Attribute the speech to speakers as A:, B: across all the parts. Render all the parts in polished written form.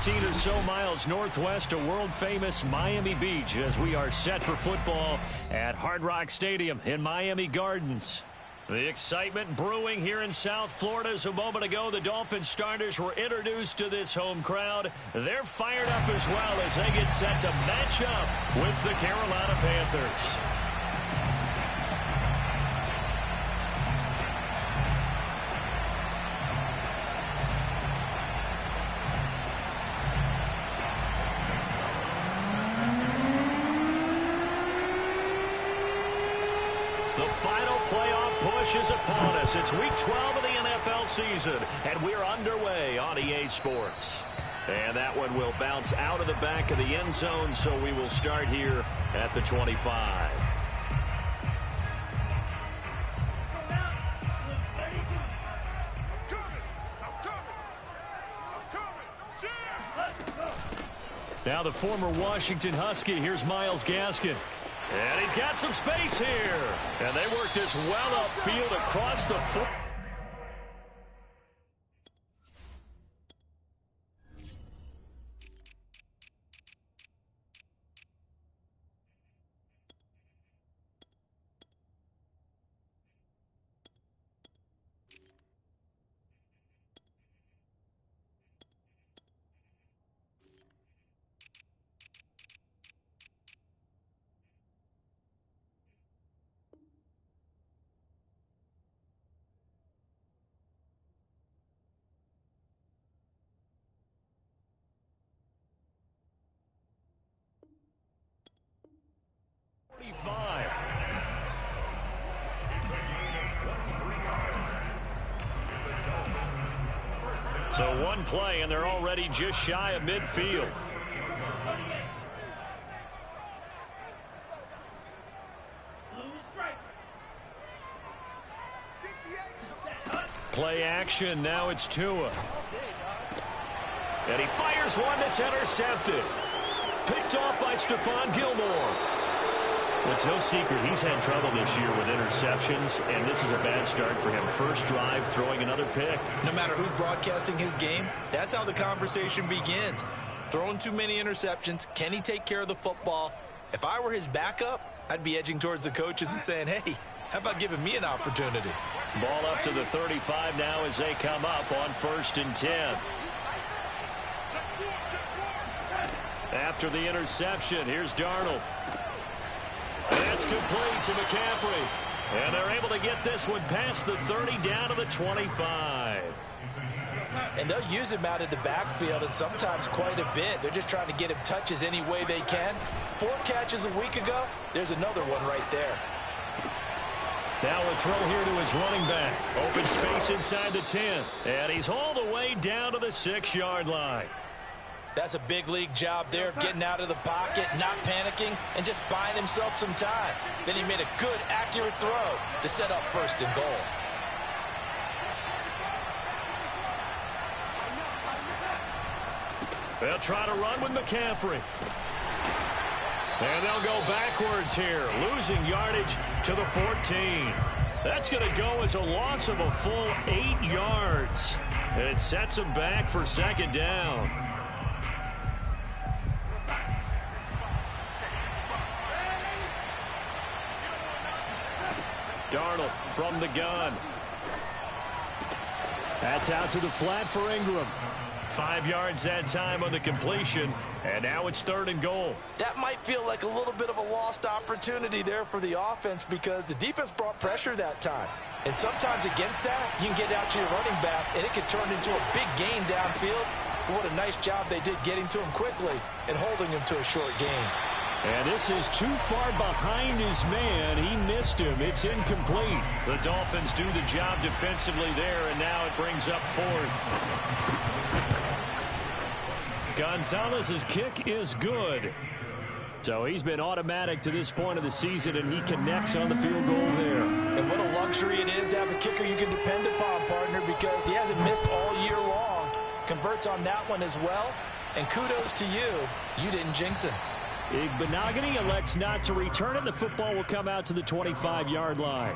A: 15 or so miles northwest of world-famous Miami Beach as we are set for football at Hard Rock Stadium in Miami Gardens. The excitement brewing here in South Florida as a moment ago. The Dolphins starters were introduced to this home crowd. They're fired up as well as they get set to match up with the Carolina Panthers. The final playoff push is upon us. It's week 12 of the NFL season, and we're underway on EA Sports. And that one will bounce out of the back of the end zone, so we will start here at the 25. Now the former Washington Husky, here's Myles Gaskin. And he's got some space here. And they work this well upfield across the foot. So one play, and they're already just shy of midfield. Play action, now it's Tua. And he fires one that's intercepted. Picked off by Stephon Gilmore. It's no secret he's had trouble this year with interceptions, and this is a bad start for him. First drive, throwing another pick.
B: No matter who's broadcasting his game, that's how the conversation begins. Throwing too many interceptions, can he take care of the football? If I were his backup, I'd be edging towards the coaches and saying, hey, how about giving me an opportunity?
A: Ball up to the 35 now as they come up on 1st and 10. After the interception, here's Darnold. That's complete to McCaffrey. And they're able to get this one past the 30 down to the 25.
B: And they'll use him out of the backfield, and sometimes quite a bit. They're just trying to get him touches any way they can. 4 catches a week ago. There's another one right there.
A: Now a throw here to his running back. Open space inside the 10. And he's all the way down to the 6-yard line.
B: That's a big league job there of getting out of the pocket, not panicking, and just buying himself some time. Then he made a good, accurate throw to set up 1st and goal.
A: They'll try to run with McCaffrey. And they'll go backwards here, losing yardage to the 14. That's going to go as a loss of a full 8 yards. And it sets them back for 2nd down. Darnold from the gun. That's out to the flat for Ingram. 5 yards that time on the completion, and now it's 3rd and goal.
B: That might feel like a little bit of a lost opportunity there for the offense because the defense brought pressure that time. And sometimes against that, you can get out to your running back, and it can turn into a big gain downfield. But what a nice job they did getting to him quickly and holding him to a short gain.
A: And this is too far behind his man. He missed him. It's incomplete. The Dolphins do the job defensively there, and now it brings up 4th. Gonzalez's kick is good. So he's been automatic to this point of the season, and he connects on the field goal there.
B: And what a luxury it is to have a kicker you can depend upon, partner, because he hasn't missed all year long. Converts on that one as well. And kudos to you. You didn't jinx him.
A: Igbinoghene elects not to return it. The football will come out to the 25-yard line.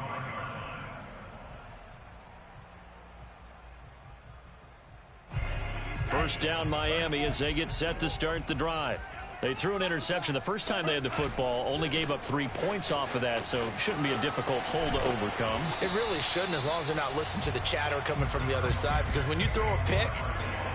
A: First down Miami as they get set to start the drive. They threw an interception the first time they had the football, only gave up 3 points off of that, so it shouldn't be a difficult hole to overcome.
B: It really shouldn't, as long as they're not listening to the chatter coming from the other side, because when you throw a pick,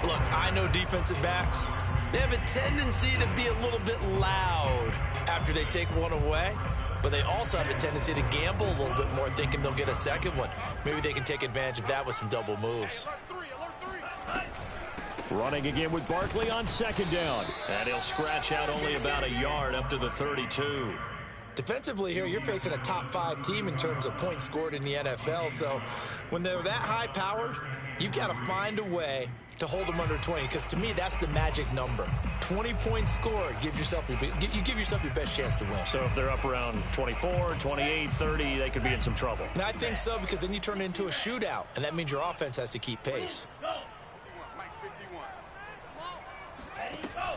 B: look, I know defensive backs, they have a tendency to be a little bit loud after they take one away, but they also have a tendency to gamble a little bit more, thinking they'll get a second one. Maybe they can take advantage of that with some double moves.
A: Running again with Barkley on second down. And he'll scratch out only about a yard up to the 32.
B: Defensively here, you're facing a top 5 team in terms of points scored in the NFL. So when they're that high powered, you've got to find a way to hold them under 20. Because to me, that's the magic number. 20 points scored gives yourself you give yourself your best chance to win.
A: So if they're up around 24, 28, 30, they could be in some trouble.
B: And I think so, because then you turn it into a shootout. And that means your offense has to keep pace.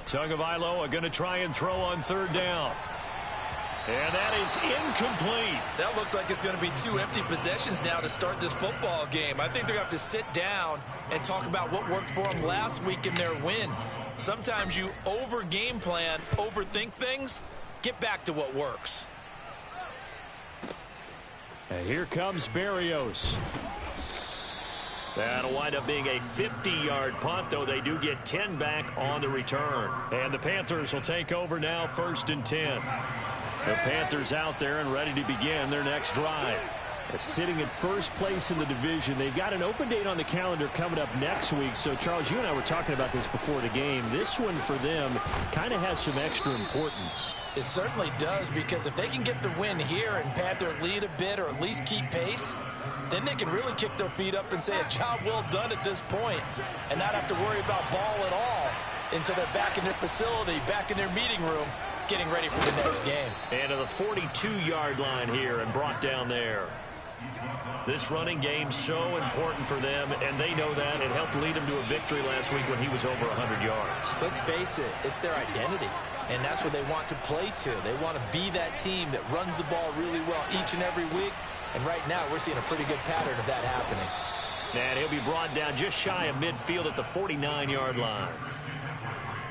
A: Tagovailoa going to try and throw on third down. And that is incomplete.
B: That looks like it's going to be 2 empty possessions now to start this football game. I think they're going to have to sit down and talk about what worked for them last week in their win. Sometimes you over-game plan, overthink things. Get back to what works.
A: And here comes Berrios. That'll wind up being a 50-yard punt, though they do get 10 back on the return. And the Panthers will take over now, 1st and 10. The Panthers out there and ready to begin their next drive. Sitting at first place in the division. They've got an open date on the calendar coming up next week. So, Charles, you and I were talking about this before the game. This one for them kind of has some extra importance.
B: It certainly does, because if they can get the win here and pad their lead a bit or at least keep pace, then they can really kick their feet up and say a job well done at this point and not have to worry about ball at all until they're back in their facility, back in their meeting room, getting ready for the next game.
A: And to the 42-yard line here and brought down there. This running game so important for them, and they know that. It helped lead them to a victory last week when he was over 100 yards.
B: Let's face it, it's their identity, and that's what they want to play to. They want to be that team that runs the ball really well each and every week, and right now we're seeing a pretty good pattern of that happening.
A: And he'll be brought down just shy of midfield at the 49-yard line.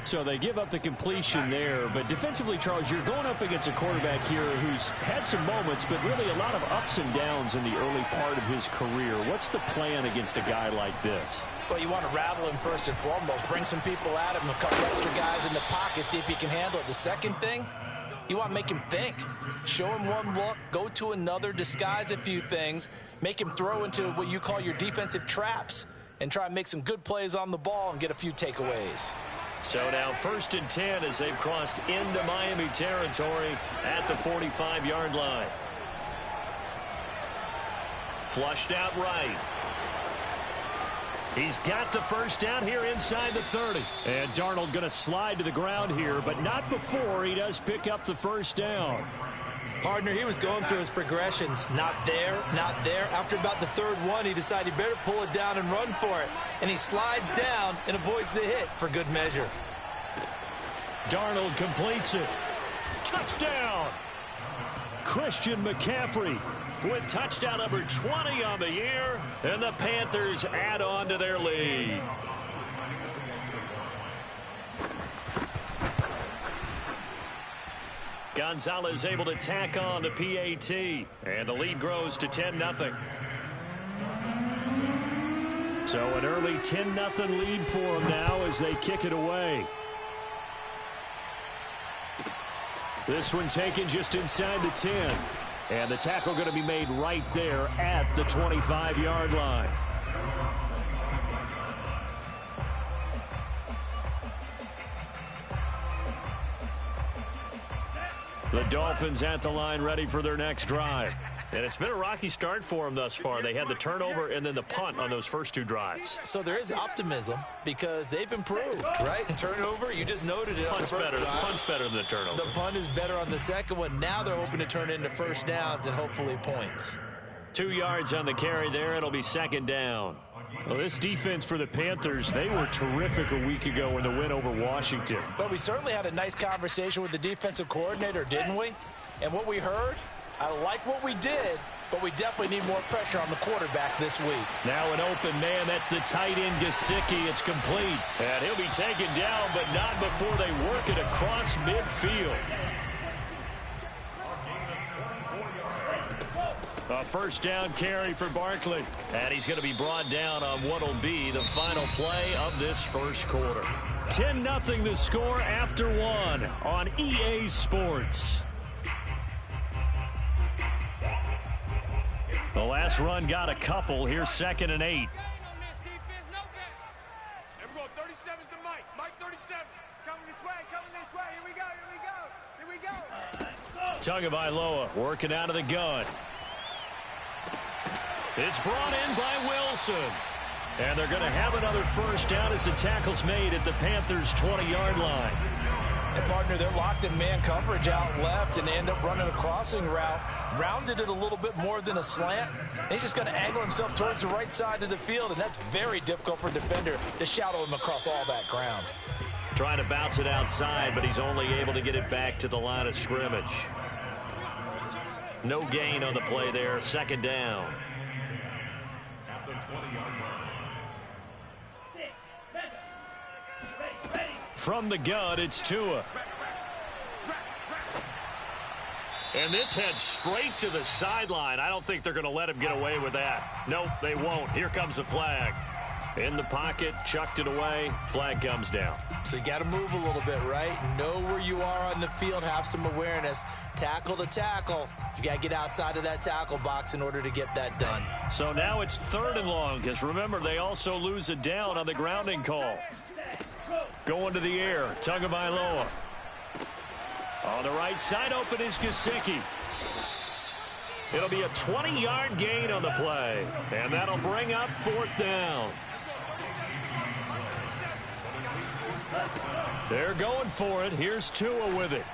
A: So they give up the completion there, but defensively, Charles, you're going up against a quarterback here who's had some moments, but really a lot of ups and downs in the early part of his career. What's the plan against a guy like this?
B: Well, you want to rattle him first and foremost. Bring some people at him, a couple extra guys in the pocket, see if he can handle it. The second thing, you want to make him think. Show him one look, go to another, disguise a few things, make him throw into what you call your defensive traps, and try and make some good plays on the ball and get a few takeaways.
A: So now 1st and 10 as they've crossed into Miami territory at the 45-yard line. Flushed out right. He's got the first down here inside the 30. And Darnold going to slide to the ground here, but not before he does pick up the first down.
B: Partner, he was going through his progressions. Not there, not there. After about the 3rd one, he decided he better pull it down and run for it. And he slides down and avoids the hit for good measure.
A: Darnold completes it. Touchdown! Christian McCaffrey with touchdown number 20 on the year. And the Panthers add on to their lead. Gonzalez able to tack on the PAT, and the lead grows to 10-0. So an early 10-0 lead for them now as they kick it away. This one taken just inside the 10, and the tackle going to be made right there at the 25-yard line. The Dolphins at the line ready for their next drive. And it's been a rocky start for them thus far. They had the turnover and then the punt on those first 2 drives.
B: So there is optimism because they've improved, right? Turnover, you just noted it.
A: Punt's better than the turnover.
B: The punt is better on the second one. Now they're hoping to turn into first downs and hopefully points.
A: 2 yards on the carry there. It'll be 2nd down. Well, this defense for the Panthers, they were terrific a week ago in the win over Washington.
B: But we certainly had a nice conversation with the defensive coordinator, didn't we? And what we heard, I like what we did, but we definitely need more pressure on the quarterback this week.
A: Now an open man. That's the tight end, Gesicki. It's complete. And he'll be taken down, but not before they work it across midfield. A first down carry for Barkley. And he's going to be brought down on what will be the final play of this first quarter. 10-0 the score after one on EA Sports. The last run got a couple. Here's 2nd and 8. Tagovailoa working out of the gun. It's brought in by Wilson. And they're going to have another first down as the tackle's made at the Panthers' 20-yard line.
B: And, partner, they're locked in man coverage out left, and they end up running a crossing route. Rounded it a little bit more than a slant. And he's just going to angle himself towards the right side of the field, and that's very difficult for a defender to shadow him across all that ground.
A: Trying to bounce it outside, but he's only able to get it back to the line of scrimmage. No gain on the play there. 2nd down. From the gun, it's Tua. And this heads straight to the sideline. I don't think they're going to let him get away with that. Nope, they won't. Here comes the flag. In the pocket, chucked it away. Flag comes down.
B: So you got to move a little bit, right? Know where you are on the field, have some awareness. Tackle to tackle. You got to get outside of that tackle box in order to get that done.
A: So now it's 3rd and long, because remember, they also lose it down on the grounding call. Going to the air, Tagovailoa. On the right side, open is Gesicki. It'll be a 20-yard gain on the play, and that'll bring up 4th down. They're going for it. Here's Tua with it.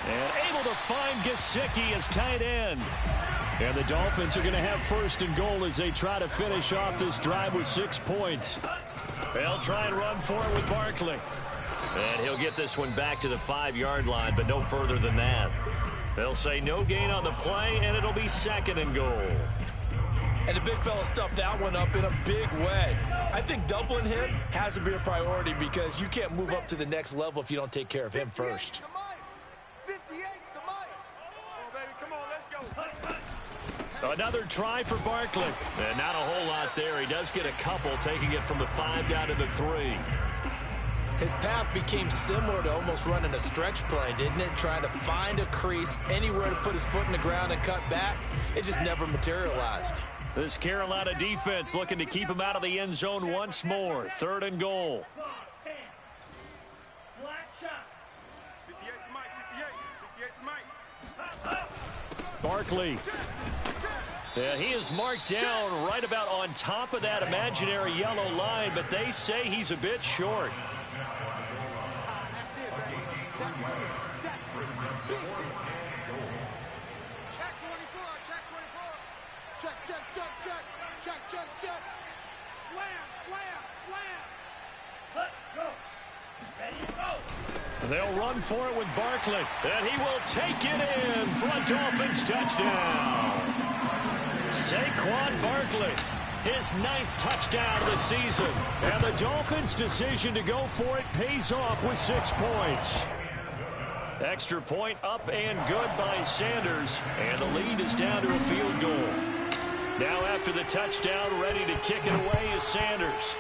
A: And able to find Gesicki as tight end. And the Dolphins are going to have 1st and goal as they try to finish off this drive with 6 points. They'll try and run for it with Barkley. And he'll get this one back to the 5-yard line, but no further than that. They'll say no gain on the play, and it'll be 2nd and goal.
B: And the big fella stuffed that one up in a big way. I think doubling him has to be a priority because you can't move up to the next level if you don't take care of him first.
A: Another try for Barkley. And not a whole lot there. He does get a couple, taking it from the 5 down to the 3.
B: His path became similar to almost running a stretch play, didn't it? Trying to find a crease, anywhere to put his foot in the ground and cut back. It just never materialized.
A: This Carolina defense looking to keep him out of the end zone once more. 3rd and goal. Barkley. Yeah, he is marked down right about on top of that imaginary yellow line, but they say he's a bit short. They'll run for it with Barkley, and he will take it in for a Dolphins touchdown. Saquon Barkley, his 9th touchdown of the season, and the Dolphins' decision to go for it pays off with 6 points. Extra point up and good by Sanders, and the lead is down to a field goal. Now after the touchdown, ready to kick it away is Sanders.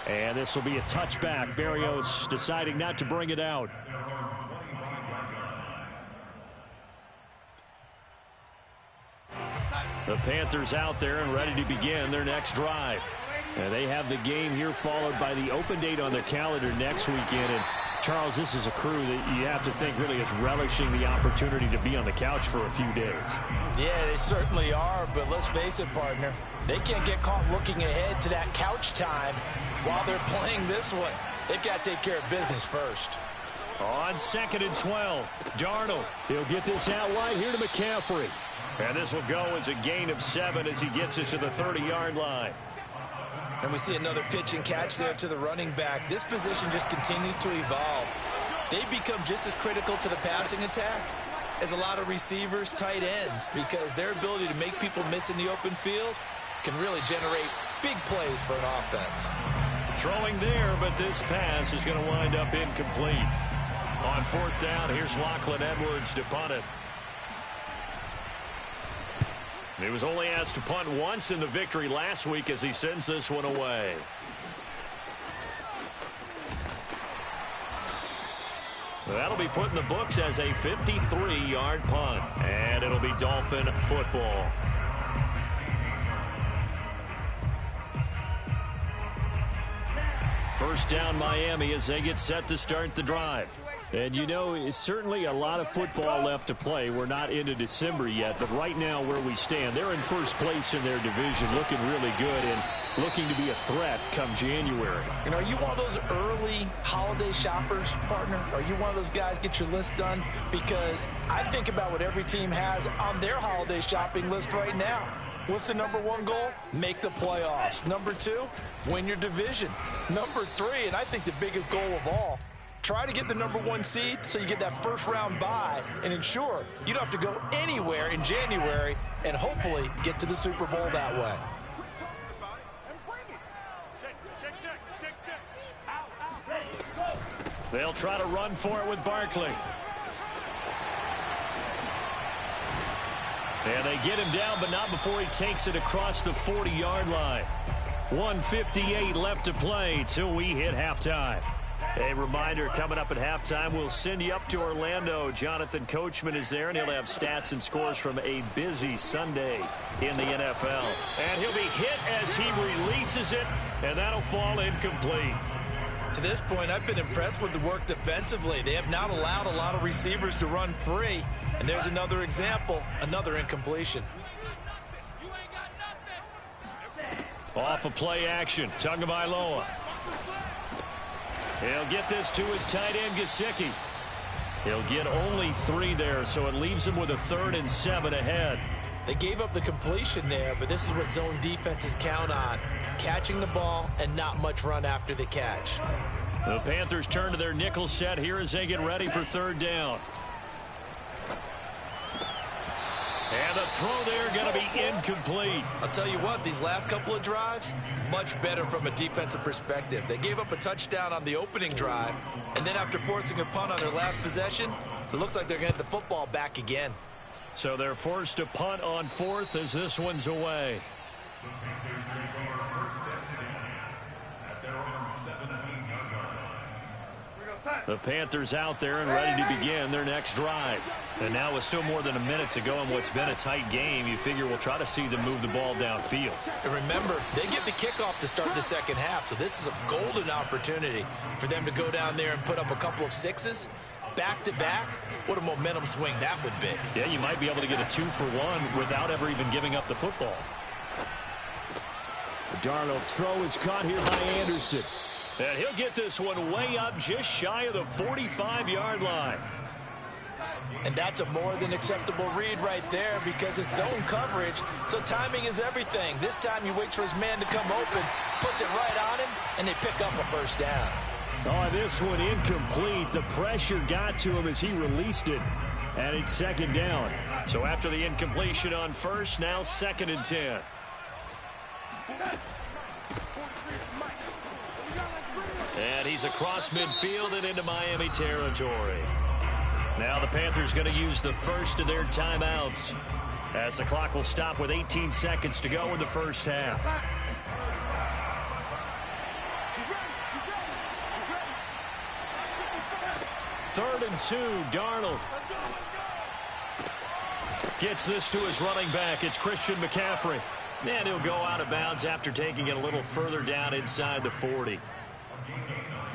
A: And this will be a touchback. Berrios deciding not to bring it out. The Panthers out there and ready to begin their next drive. And they have the game here followed by the open date on their calendar next weekend. And Charles, this is a crew that you have to think really is relishing the opportunity to be on the couch for a few days.
B: Yeah, they certainly are, but let's face it, partner. They can't get caught looking ahead to that couch time while they're playing this one. They've got to take care of business first.
A: On 2nd and 12, Darnold. He'll get this out wide here to McCaffrey. And this will go as a gain of 7 as he gets it to the 30-yard line.
B: And we see another pitch and catch there to the running back. This position just continues to evolve. they become just as critical to the passing attack as a lot of receivers, tight ends, because their ability to make people miss in the open field can really generate big plays for an offense.
A: Throwing there, but this pass is going to wind up incomplete. On 4th down, here's Lachlan Edwards to punt it. He was only asked to punt once in the victory last week as he sends this one away. That'll be put in the books as a 53-yard punt, and it'll be Dolphin football. First down Miami as they get set to start the drive. And you know, it's certainly a lot of football left to play. We're not into December yet, but right now where we stand, they're in first place in their division, looking really good and looking to be a threat come January.
B: And are you one of those early holiday shoppers, partner? Are you one of those guys get your list done? Because I think about what every team has on their holiday shopping list right now. What's the number 1 goal? Make the playoffs. Number 2, win your division. Number 3, and I think the biggest goal of all, try to get the number 1 seed so you get that first-round bye and ensure you don't have to go anywhere in January and hopefully get to the Super Bowl that way.
A: They'll try to run for it with Barkley. And they get him down, but not before he takes it across the 40-yard line. 1:58 left to play till we hit halftime. A reminder, coming up at halftime, we'll send you up to Orlando. Jonathan Coachman is there, and he'll have stats and scores from a busy Sunday in the NFL. And he'll be hit as he releases it, and that'll fall incomplete.
B: To this point, I've been impressed with the work defensively. They have not allowed a lot of receivers to run free. And there's another example, another incompletion.
A: Off of play action, Tagovailoa. He'll get this to his tight end, Gesicki. He'll get only 3 there, so it leaves him with a 3rd and 7 ahead.
B: They gave up the completion there, but this is what zone defenses count on. Catching the ball and not much run after the catch.
A: The Panthers turn to their nickel set here as they get ready for 3rd down. And the throw there going to be incomplete.
B: I'll tell you what, these last couple of drives, much better from a defensive perspective. They gave up a touchdown on the opening drive, and then after forcing a punt on their last possession, it looks like they're going to get the football back again.
A: So they're forced to punt on 4th as this one's away. The Panthers out there and ready to begin their next drive. And now with still more than a minute to go in what's been a tight game, you figure we'll try to see them move the ball downfield.
B: And remember, they get the kickoff to start the second half, so this is a golden opportunity for them to go down there and put up a couple of 6s. Back-to-back, what a momentum swing that would be.
A: Yeah, you might be able to get a 2-for-1 without ever even giving up the football. Darnold's throw is caught here by Anderson. And he'll get this one way up just shy of the 45-yard line.
B: And that's a more than acceptable read right there because it's zone coverage, so timing is everything. This time he waits for his man to come open, puts it right on him, and they pick up a first down.
A: Oh, this one incomplete. The pressure got to him as he released it, and it's 2nd down. So after the incompletion on 1st, now 2nd and 10. And he's across midfield and into Miami territory. Now the Panthers going to use the first of their timeouts as the clock will stop with 18 seconds to go in the first half. Third and 2, Darnold. Gets this to his running back. It's Christian McCaffrey. And he'll go out of bounds after taking it a little further down inside the 40.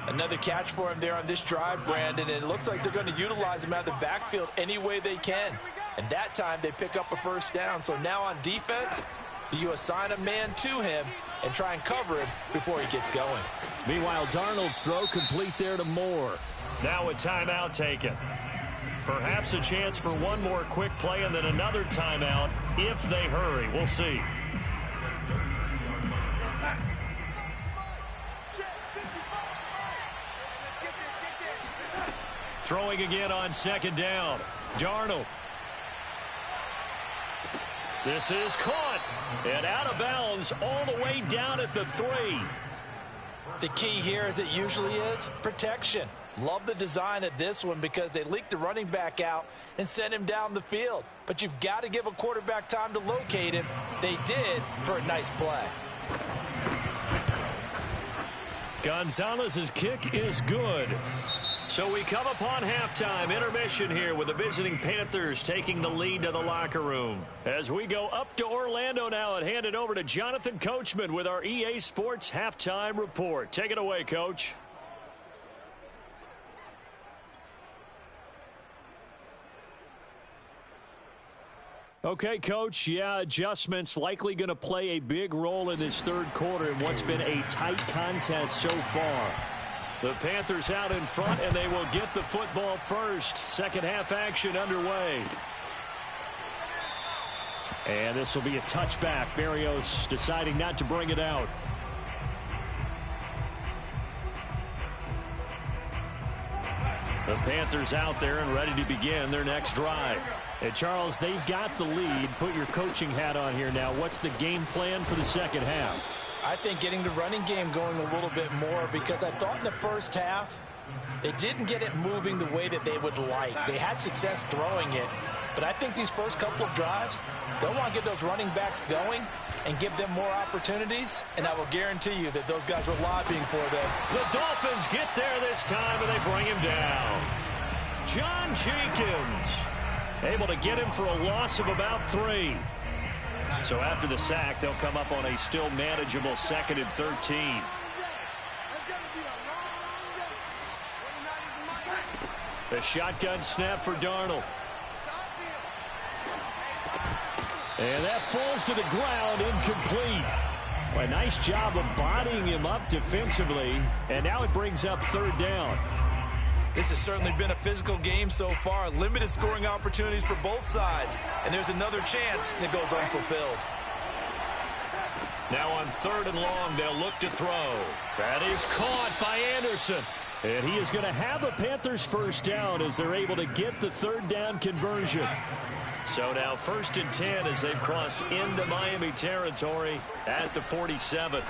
B: Another catch for him there on this drive, Brandon, and it looks like they're going to utilize him out of the backfield any way they can. And that time they pick up a first down. So now on defense, do you assign a man to him and try and cover him before he gets going?
A: Meanwhile, Darnold's throw complete there to Moore. Now a timeout taken. Perhaps a chance for one more quick play and then another timeout if they hurry. We'll see. Throwing again on second down. Darnold. This is caught and out of bounds all the way down at the 3.
B: The key here, as it usually is, protection. Love the design of this one because they leaked the running back out and sent him down the field. But you've got to give a quarterback time to locate him. They did for a nice play.
A: Gonzalez's kick is good. So we come upon halftime intermission here with the visiting Panthers taking the lead to the locker room. As we go up to Orlando now and hand it over to Jonathan Coachman with our EA Sports halftime report. Take it away, Coach. Okay, Coach, yeah, adjustments likely going to play a big role in this third quarter in what's been a tight contest so far. The Panthers out in front, and they will get the football first. Second half action underway. And this will be a touchback. Berrios deciding not to bring it out. The Panthers out there and ready to begin their next drive. And Charles, they've got the lead. Put your coaching hat on here now. What's the game plan for the second half?
B: I think getting the running game going a little bit more, because I thought in the first half they didn't get it moving the way that they would like. They had success throwing it, but I think these first couple of drives, they'll want to get those running backs going and give them more opportunities, and I will guarantee you that those guys were lobbying for them.
A: The Dolphins get there this time, and they bring him down. John Jenkins able to get him for a loss of about 3. So after the sack, they'll come up on a still manageable 2nd and 13. The shotgun snap for Darnold. And that falls to the ground, incomplete. A nice job of bodying him up defensively, and now it brings up 3rd down.
B: This has certainly been a physical game so far. Limited scoring opportunities for both sides. And there's another chance that goes unfulfilled.
A: Now on 3rd and long, they'll look to throw. That is caught by Anderson. And he is going to have a Panthers first down as they're able to get the 3rd down conversion. So now 1st and 10 as they've crossed into Miami territory at the 47.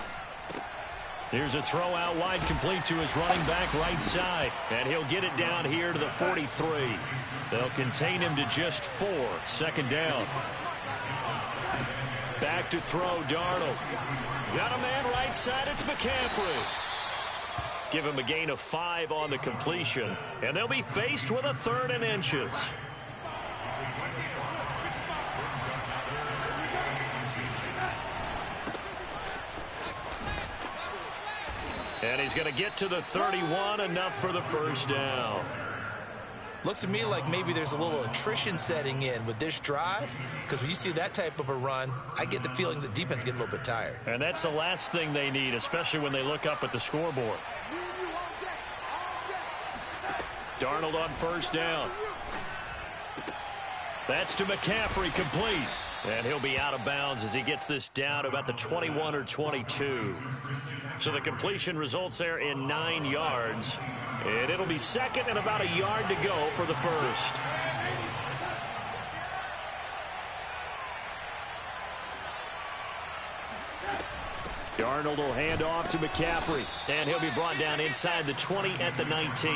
A: Here's a throw out wide, complete to his running back right side. And he'll get it down here to the 43. They'll contain him to just 4. 2nd down. Back to throw, Darnold. Got a man right side, it's McCaffrey. Give him a gain of 5 on the completion. And they'll be faced with a 3rd and inches. And he's going to get to the 31, enough for the first down.
B: Looks to me like maybe there's a little attrition setting in with this drive, because when you see that type of a run, I get the feeling the defense getting a little bit tired.
A: And that's the last thing they need, especially when they look up at the scoreboard. Darnold on 1st down. That's to McCaffrey, complete. And he'll be out of bounds as he gets this down to about the 21 or 22. So the completion results there in 9 yards. And it'll be 2nd and about a yard to go for the first. Darnold will hand off to McCaffrey. And he'll be brought down inside the 20 at the 19.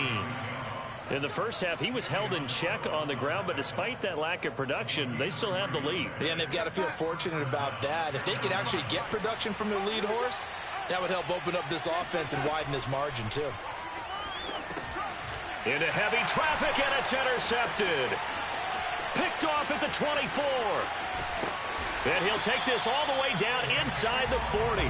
A: In the first half, he was held in check on the ground, but despite that lack of production, they still have the lead.
B: Yeah, and they've got to feel fortunate about that. If they could actually get production from their lead horse, that would help open up this offense and widen this margin, too.
A: Into heavy traffic, and it's intercepted. Picked off at the 24. And he'll take this all the way down inside the 40.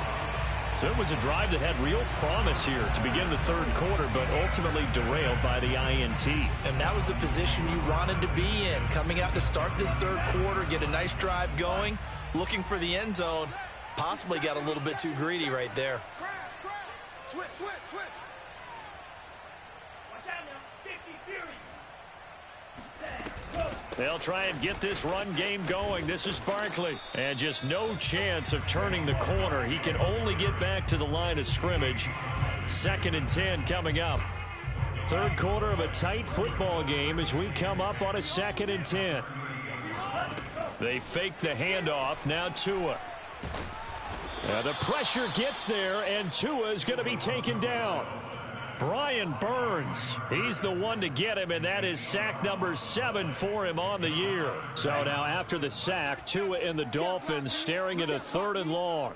A: So it was a drive that had real promise here to begin the third quarter, but ultimately derailed by the INT.
B: And that was the position you wanted to be in, coming out to start this third quarter, get a nice drive going, looking for the end zone. Possibly got a little bit too greedy right there.
C: Switch.
A: They'll try and get this run game going. This is Barkley. And just no chance of turning the corner. He can only get back to the line of scrimmage. 2nd and 10 coming up. Third quarter of a tight football game as we come up on a 2nd and 10. They fake the handoff. Now Tua. The pressure gets there, and Tua is going to be taken down. Brian Burns, he's the one to get him, and that is sack number 7 for him on the year. So now after the sack, Tua and the Dolphins staring at a 3rd and long.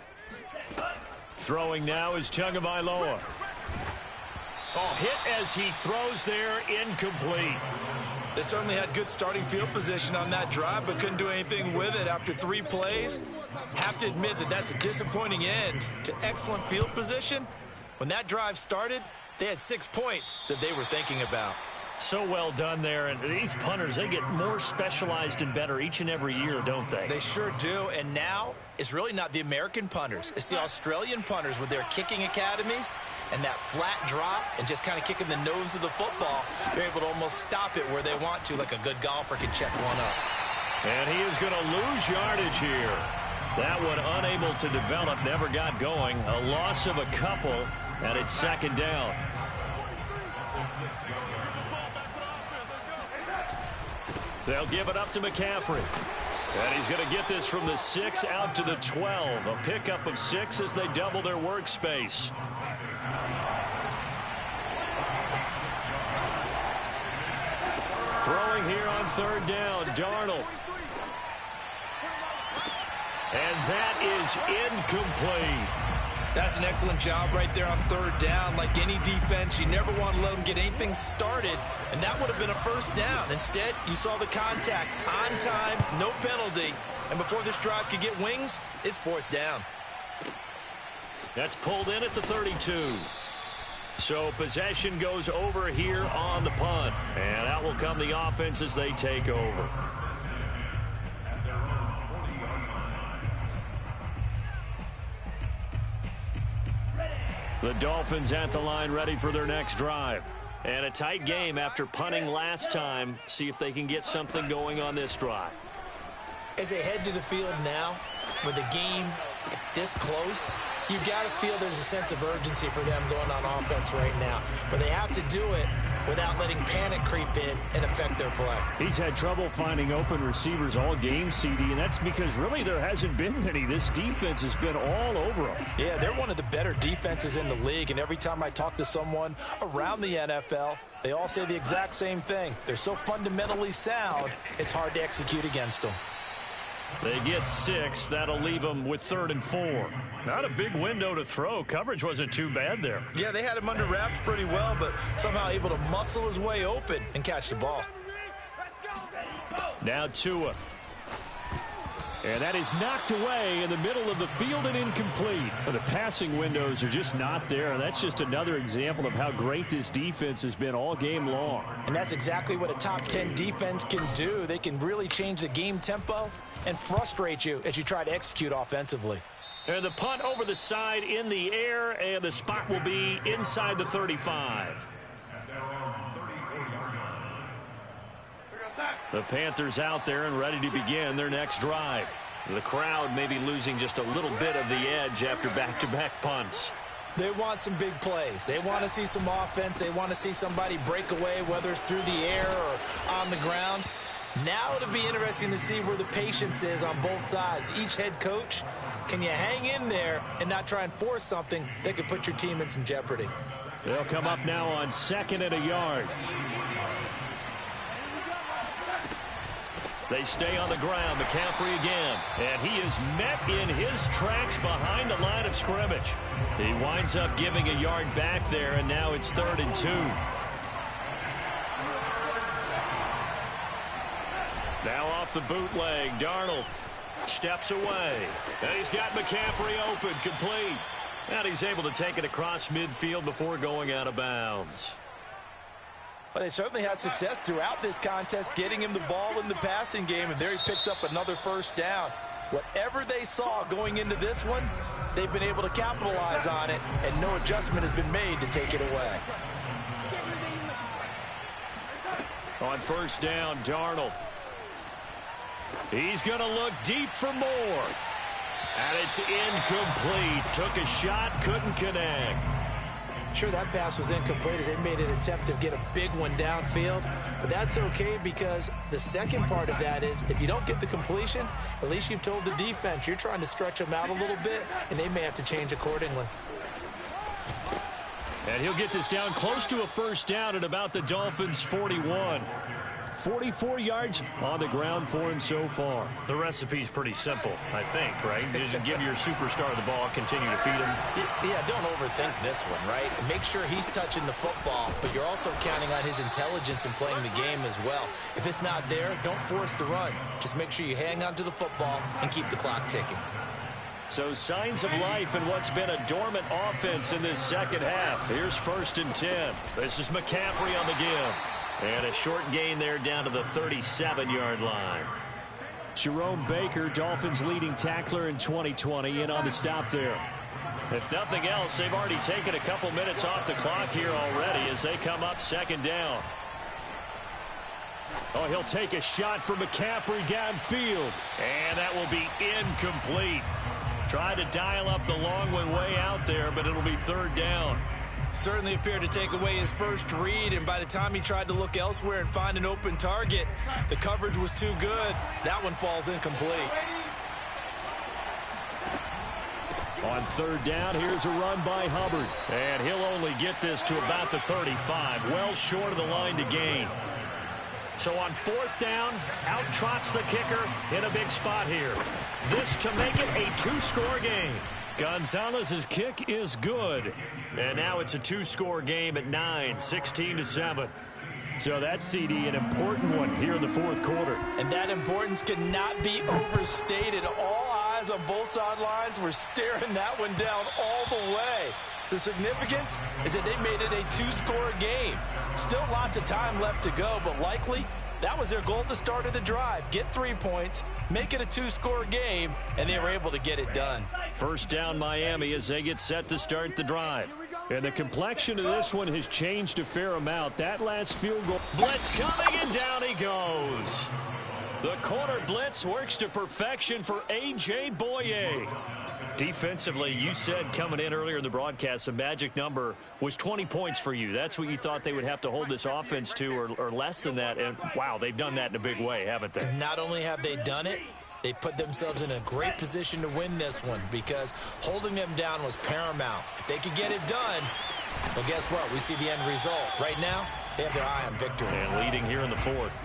A: Throwing now is Tagovailoa. Oh, hit as he throws there, incomplete.
B: They certainly had good starting field position on that drive, but couldn't do anything with it after 3 plays. Have to admit that that's a disappointing end to excellent field position. When that drive started, they had 6 points that they were thinking about.
A: So well done there, and these punters, they get more specialized and better each and every year, don't they?
B: They sure do, and now it's really not the American punters. It's the Australian punters with their kicking academies and that flat drop and just kind of kicking the nose of the football. They're able to almost stop it where they want to, like a good golfer can check one up.
A: And he is going to lose yardage here. That one unable to develop, never got going. A loss of a couple, and it's 2nd down. They'll give it up to McCaffrey. And he's going to get this from the 6 out to the 12. A pickup of 6 as they double their workspace. Throwing here on 3rd down, Darnold. And that is incomplete.
B: That's an excellent job right there on 3rd down. Like any defense, you never want to let them get anything started, and that would have been a 1st down. Instead, you saw the contact on time, no penalty, and before this drive could get wings, it's 4th down.
A: That's pulled in at the 32. So possession goes over here on the punt, and out will come the offense as they take over. The Dolphins at the line ready for their next drive. And a tight game after punting last time. See if they can get something going on this drive.
B: As they head to the field now, with the game this close, you've got to feel there's a sense of urgency for them going on offense right now. But they have to do it without letting panic creep in and affect their play.
A: He's had trouble finding open receivers all game, CD, and that's because really there hasn't been many. This defense has been all over them.
B: Yeah, they're one of the better defenses in the league, and every time I talk to someone around the NFL, they all say the exact same thing. They're so fundamentally sound, it's hard to execute against them.
A: They get 6. That'll leave them with 3rd and 4. Not a big window to throw. Coverage wasn't too bad there.
B: Yeah, they had him under wraps pretty well, but somehow able to muscle his way open and catch the ball.
A: Now Tua. And that is knocked away in the middle of the field and incomplete. But the passing windows are just not there. That's just another example of how great this defense has been all game long.
B: And that's exactly what a top 10 defense can do. They can really change the game tempo and frustrate you as you try to execute offensively.
A: And the punt over the side in the air, and the spot will be inside the 35. The Panthers out there and ready to begin their next drive. The crowd may be losing just a little bit of the edge after back-to-back punts.
B: They want some big plays. They want to see some offense. They want to see somebody break away, whether it's through the air or on the ground. Now it'll be interesting to see where the patience is on both sides. Each head coach, can you hang in there and not try and force something that could put your team in some jeopardy?
A: They'll come up now on 2nd and a yard. They stay on the ground. McCaffrey again. And he is met in his tracks behind the line of scrimmage. He winds up giving a yard back there, and now it's 3rd and 2. Now off the bootleg, Darnold steps away. And he's got McCaffrey open, complete. And he's able to take it across midfield before going out of bounds.
B: Well, they certainly had success throughout this contest, getting him the ball in the passing game, and there he picks up another 1st down. Whatever they saw going into this one, they've been able to capitalize on it, and no adjustment has been made to take it away.
A: On 1st down, Darnold. He's going to look deep for more. And it's incomplete. Took a shot, couldn't connect.
B: sure that pass was incomplete as they made an attempt to get a big one downfield. But that's okay because the second part of that is if you don't get the completion, at least you've told the defense you're trying to stretch them out a little bit, and they may have to change accordingly.
A: And he'll get this down close to a first down at about the Dolphins' 41. 44 yards on the ground for him so far. The recipe's pretty simple, I think, right? Just give your superstar the ball, continue to feed him.
B: Yeah, don't overthink this one, right? Make sure he's touching the football, but you're also counting on his intelligence in playing the game as well. If it's not there, don't force the run. Just make sure you hang on to the football and keep the clock ticking.
A: So signs of life in what's been a dormant offense in this second half. Here's 1st and 10. This is McCaffrey on the give. And a short gain there down to the 37-yard line. Jerome Baker, Dolphins leading tackler in 2020, in on the stop there. If nothing else, they've already taken a couple minutes off the clock here already as they come up 2nd down. Oh, he'll take a shot for McCaffrey downfield. And that will be incomplete. Tried to dial up the long one way out there, but it'll be 3rd down.
B: Certainly appeared to take away his first read, and by the time he tried to look elsewhere and find an open target, the coverage was too good. That one falls incomplete.
A: On 3rd down, here's a run by Hubbard. And he'll only get this to about the 35, well short of the line to gain. So on 4th down, out trots the kicker in a big spot here. This to make it a 2-score game. Gonzalez's kick is good. And now it's a 2-score game at 9, 16-7. So that's, CD, an important one here in the 4th quarter.
B: And that importance cannot be overstated. All eyes on both sidelines were staring that one down all the way. The significance is that they made it a 2-score game. Still lots of time left to go, but likely that was their goal at the start of the drive. Get 3 points, make it a 2-score game, and they were able to get it done.
A: 1st down Miami as they get set to start the drive. And the complexion of this one has changed a fair amount. That last field goal. Blitz coming, and down he goes. The corner blitz works to perfection for A.J. Boye. Defensively, you said coming in earlier in the broadcast, the magic number was 20 points for you. That's what you thought they would have to hold this offense to, or less than that. And, wow, they've done that in a big way, haven't they?
B: Not only have they done it, they put themselves in a great position to win this one because holding them down was paramount. If they could get it done, well, guess what? We see the end result. Right now, they have their eye on victory.
A: And leading here in the 4th.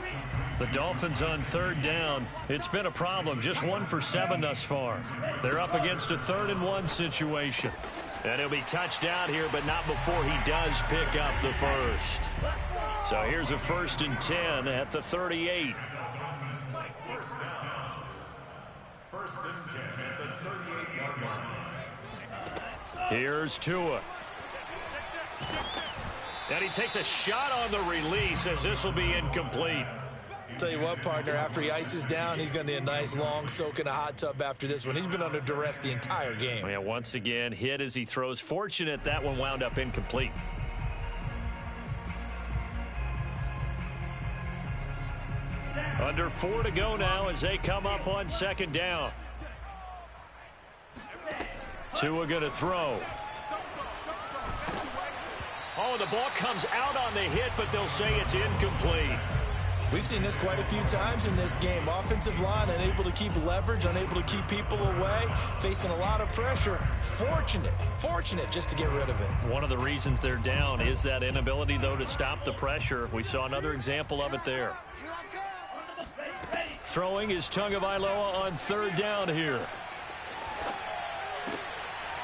A: The Dolphins on 3rd down. It's been a problem. Just 1 for 7 thus far. They're up against a 3rd and 1 situation. And he'll be touched out here, but not before he does pick up the first. So here's a 1st and 10 at the 38. 1st and 10 at the 38-yard line. Here's Tua. And he takes a shot on the release as this will be incomplete.
B: Tell you what, partner, after he ices down, he's going to need a nice long soak in a hot tub after this one. He's been under duress the entire game.
A: Yeah, once again, hit as he throws. Fortunate that one wound up incomplete. Under 4 to go now as they come up on 2nd down. Tua going to throw. Oh, the ball comes out on the hit, but they'll say it's incomplete.
B: We've seen this quite a few times in this game. Offensive line unable to keep leverage, unable to keep people away, facing a lot of pressure. Fortunate just to get rid of it.
A: One of the reasons they're down is that inability, though, to stop the pressure. We saw another example of it there. Throwing is Tagovailoa on 3rd down here.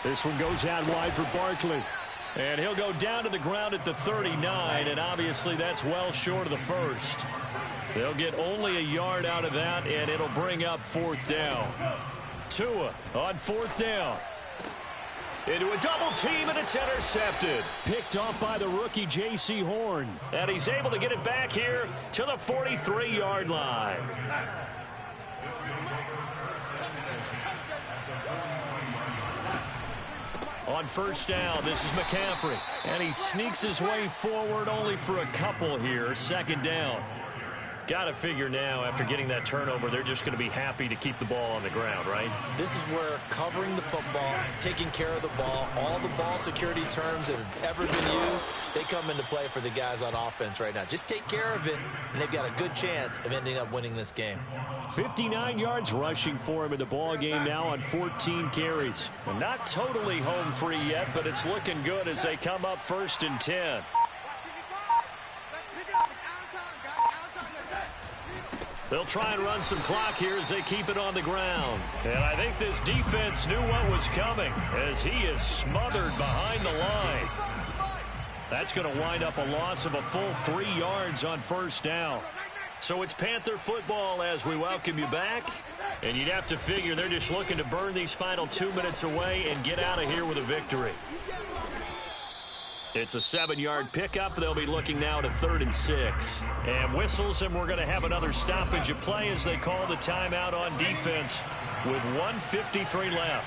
A: This one goes out wide for Barkley. And he'll go down to the ground at the 39, and obviously that's well short of the first. They'll get only a yard out of that, and it'll bring up 4th down. Tua on 4th down. Into a double team, and it's intercepted. Picked off by the rookie J.C. Horn. And he's able to get it back here to the 43-yard line. On 1st down, this is McCaffrey. And he sneaks his way forward only for a couple here. 2nd down. Got to figure now, after getting that turnover, they're just going to be happy to keep the ball on the ground, right?
B: This is where covering the football, taking care of the ball, all the ball security terms that have ever been used, they come into play for the guys on offense right now. Just take care of it, and they've got a good chance of ending up winning this game.
A: 59 yards rushing for him in the ball game now on 14 carries. And not totally home free yet, but it's looking good as they come up 1st and 10. They'll try and run some clock here as they keep it on the ground. And I think this defense knew what was coming as he is smothered behind the line. That's going to wind up a loss of a full 3 yards on 1st down. So it's Panther football as we welcome you back. And you'd have to figure they're just looking to burn these final 2 minutes away and get out of here with a victory. It's a 7-yard pickup. They'll be looking now to 3rd and 6. And whistles, and we're going to have another stoppage of play as they call the timeout on defense with 1:53 left.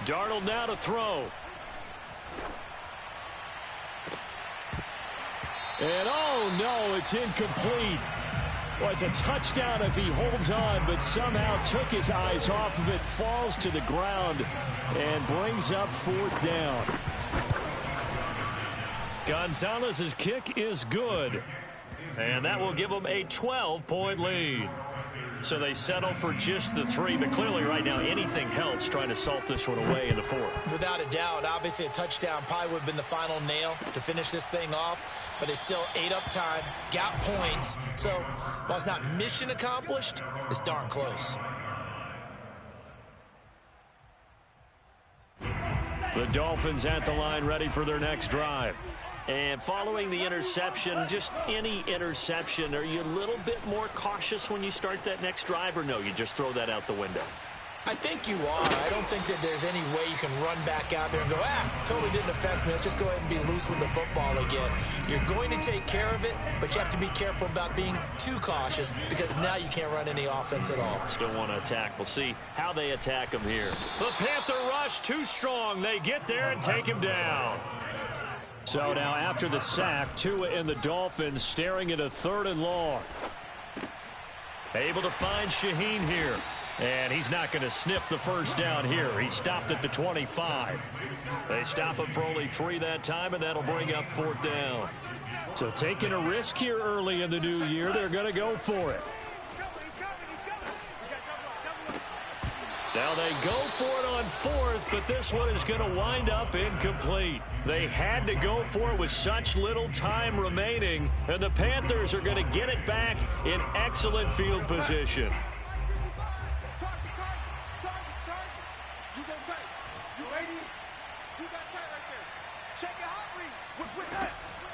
A: Darnold now to throw. And oh no, it's incomplete. Well, it's a touchdown if he holds on, but somehow took his eyes off of it, falls to the ground, and brings up 4th down. Gonzalez's kick is good, and that will give them a 12-point lead. So they settle for just the 3, but clearly right now anything helps trying to salt this one away in the 4th.
B: Without a doubt, obviously a touchdown probably would have been the final nail to finish this thing off, but it's still ate up time, got points. So while it's not mission accomplished, it's darn close.
A: The Dolphins at the line ready for their next drive. And following the interception, just any interception, are you a little bit more cautious when you start that next drive, or no, you just throw that out the window?
B: I think you are. I don't think that there's any way you can run back out there and go, totally didn't affect me. Let's just go ahead and be loose with the football again. You're going to take care of it, but you have to be careful about being too cautious because now you can't run any offense at all.
A: Still want to attack. We'll see how they attack him here. The Panther rush too strong. They get there and take him down. So now after the sack, Tua and the Dolphins staring at a 3rd and long. Able to find Shaheen here. And he's not going to sniff the 1st down here. He stopped at the 25. They stop him for only 3 that time, and that'll bring up 4th down. So taking a risk here early in the new year, they're going to go for it. Now they go for it on 4th, but this one is going to wind up incomplete. They had to go for it with such little time remaining, and the Panthers are going to get it back in excellent field position.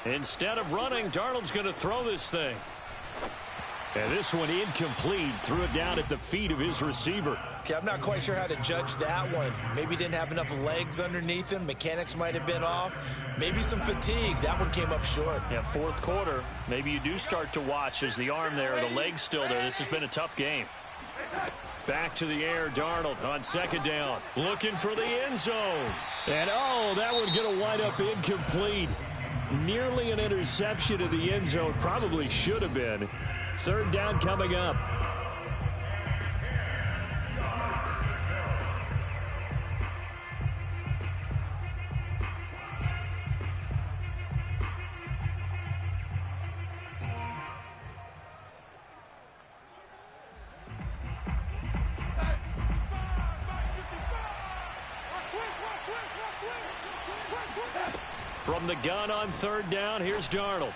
A: Instead of running, Darnold's going to throw this thing. And this one incomplete. Threw it down at the feet of his receiver.
B: Okay, I'm not quite sure how to judge that one. Maybe didn't have enough legs underneath him. Mechanics might have been off. Maybe some fatigue. That one came up short.
A: Yeah, 4th quarter. Maybe you do start to watch as the arm there, the leg's still there. This has been a tough game. Back to the air, Darnold on 2nd down. Looking for the end zone. And oh, that one's going to wind up incomplete. Nearly an interception in the end zone. Probably should have been. 3rd down coming up. From the gun on 3rd down, here's Darnold.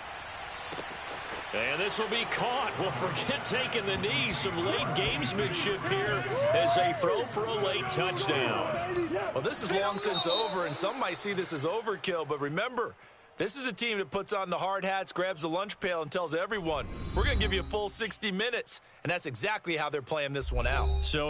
A: And this will be caught. Well, forget taking the knee. Some late gamesmanship here as they throw for a late touchdown.
B: Well, this is long since over, and some might see this as overkill. But remember, this is a team that puts on the hard hats, grabs the lunch pail, and tells everyone, we're going to give you a full 60 minutes. And that's exactly how they're playing this one out.
A: So